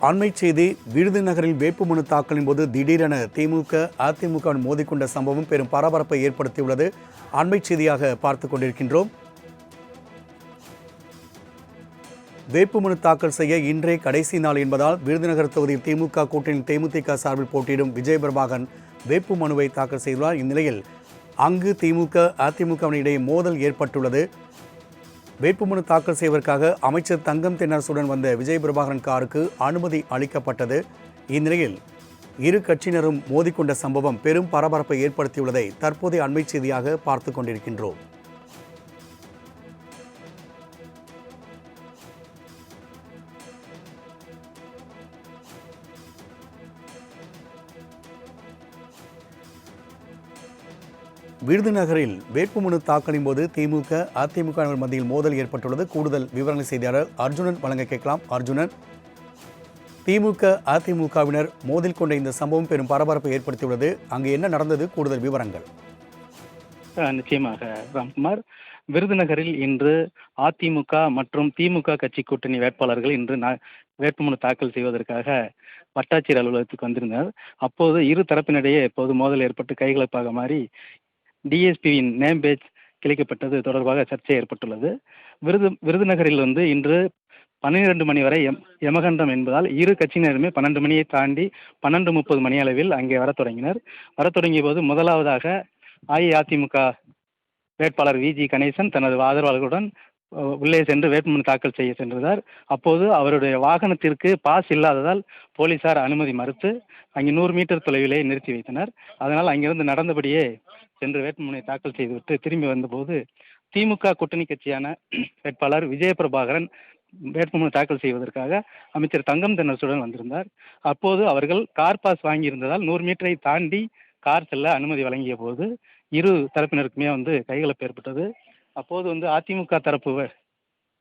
அண்மைச் செய்தி. விருதுநகரில் வேட்புமனு தாக்கலின் போது திடீரென திமுக அதிமுக மோதிக்கொண்ட சம்பவம் பெரும் பரபரப்பை ஏற்படுத்தியுள்ளது. அண்மைச் செய்தியாக பார்த்து கொண்டிருக்கின்றோம். வேட்புமனு தாக்கல் செய்ய இன்றே கடைசி நாள் என்பதால் விருதுநகர் தொகுதியில் திமுக கூட்டணியில் தேமுதிக சார்பில் போட்டியிடும் விஜய் பிரபாகரன் வேட்புமனுவை தாக்கல் செய்துள்ளார். இந்நிலையில் அங்கு திமுக அதிமுகவினிடையே மோதல் ஏற்பட்டுள்ளது. வேட்புமனு தாக்கல் செய்வதற்காக அமைச்சர் தங்கம் தென்னரசுடன் வந்த விஜய் பிரபாகரன் காருக்கு அனுமதி அளிக்கப்பட்டது. இந்நிலையில் இரு கட்சியினரும் மோதிக்கொண்ட சம்பவம் பெரும் பரபரப்பை ஏற்படுத்தியுள்ளதை தற்போதைய அண்மைச் செய்தியாக பார்த்து கொண்டிருக்கின்றோம். விருதுநகரில் வேட்புமனு தாக்கலின் போது திமுக அதிமுக மத்தியில் மோதல் ஏற்பட்டுள்ளது. கூடுதல் விவரங்களை செய்தியாளர் அர்ஜுனன் வழங்க கேட்கலாம். அர்ஜுனன், திமுக அதிமுகவினர் மோதில் கொண்ட இந்த சம்பவம் பெரும் பரபரப்பை ஏற்படுத்தியுள்ளது. அங்கு என்ன நடந்தது? கூடுதல் விவரங்கள். நிச்சயமாக ராம்குமார், விருதுநகரில் இன்று அதிமுக மற்றும் திமுக கட்சி கூட்டணி வேட்பாளர்கள் இன்று வேட்புமனு தாக்கல் செய்வதற்காக வட்டாட்சியர் அலுவலகத்துக்கு வந்திருந்தனர். அப்போது இரு தரப்பினிடையே எப்போது மோதல் ஏற்பட்டு கைகலப்பாக மாறி டிஎஸ்பியின் நேம் பேஜ் கிளைக்கப்பட்டது தொடர்பாக சர்ச்சை ஏற்பட்டுள்ளது. விருதுநகரில் இன்று 12 மணி வரை யமகண்டம் என்பதால் இரு கட்சியினருமே 12 மணியை தாண்டி 12:30 மணி அளவில் அங்கே வரத் தொடங்கிய போது முதலாவதாக அஇஅதிமுக வேட்பாளர் விஜி கணேசன் தனது ஆதரவாளர்களுடன் உள்ளே சென்று வேட்புமனு தாக்கல் செய்ய சென்றார். அப்போது அவருடைய வாகனத்திற்கு பாஸ் இல்லாததால் போலீசார் அனுமதி மறுத்து அங்கே 100 மீட்டர் தொலைவிலே நிறுத்தி வைத்தனர். அதனால் அங்கிருந்து நடந்தபடியே சென்று வேட்புமனுவை தாக்கல் செய்துவிட்டு திரும்பி வந்தபோது திமுக கூட்டணி கட்சியான வேட்பாளர் விஜய பிரபாகரன் வேட்புமனு தாக்கல் செய்வதற்காக அமைச்சர் தங்கம் தென்னரசுடன் வந்திருந்தார். அப்போது அவர்கள் கார் பாஸ் வாங்கியிருந்ததால் 100 மீட்டரை தாண்டி கார் செல்ல அனுமதி வழங்கிய போது இரு தரப்பினருக்குமே கைகலப்பு ஏற்பட்டது. அப்போது அதிமுக தரப்பு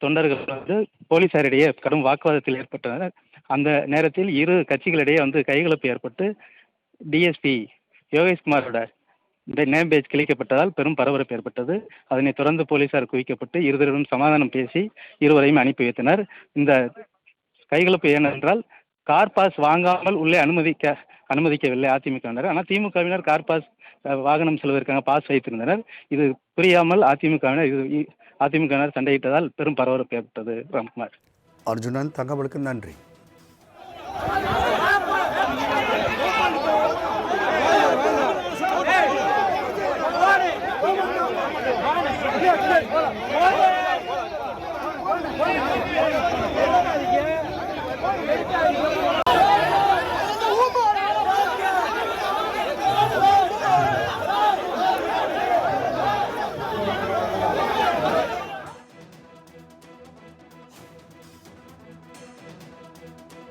தொண்டர்கள் போலீசாரிடையே கடும் வாக்குவாதத்தில் ஏற்பட்டனர். அந்த நேரத்தில் இரு கட்சிகளிடையே கைகலப்பு ஏற்பட்டு டிஎஸ்பி யோகேஷ்குமாரோட நேம் பேஜ் கிழிக்கப்பட்டதால் பெரும் பரபரப்பு ஏற்பட்டது. அதனைத் தொடர்ந்து போலீசார் குவிக்கப்பட்டு இருவரும் சமாதானம் பேசி இருவரையும் அனுப்பி வைத்தனர். இந்த கைகலப்பு ஏனென்றால் கார் பாஸ் வாங்காமல் உள்ளே அனுமதிக்கவில்லை அதிமுகவினர். ஆனால் திமுகவினர் கார் பாஸ் வாகனம் செல்வதற்காக பாஸ் வைத்திருந்தனர். இது புரியாமல் அதிமுகவினர் சண்டையிட்டதால் பெரும் பரபரப்பு ஏற்பட்டது. ராம்குமார். அர்ஜுனன், தகவலுக்கு நன்றி. Hey!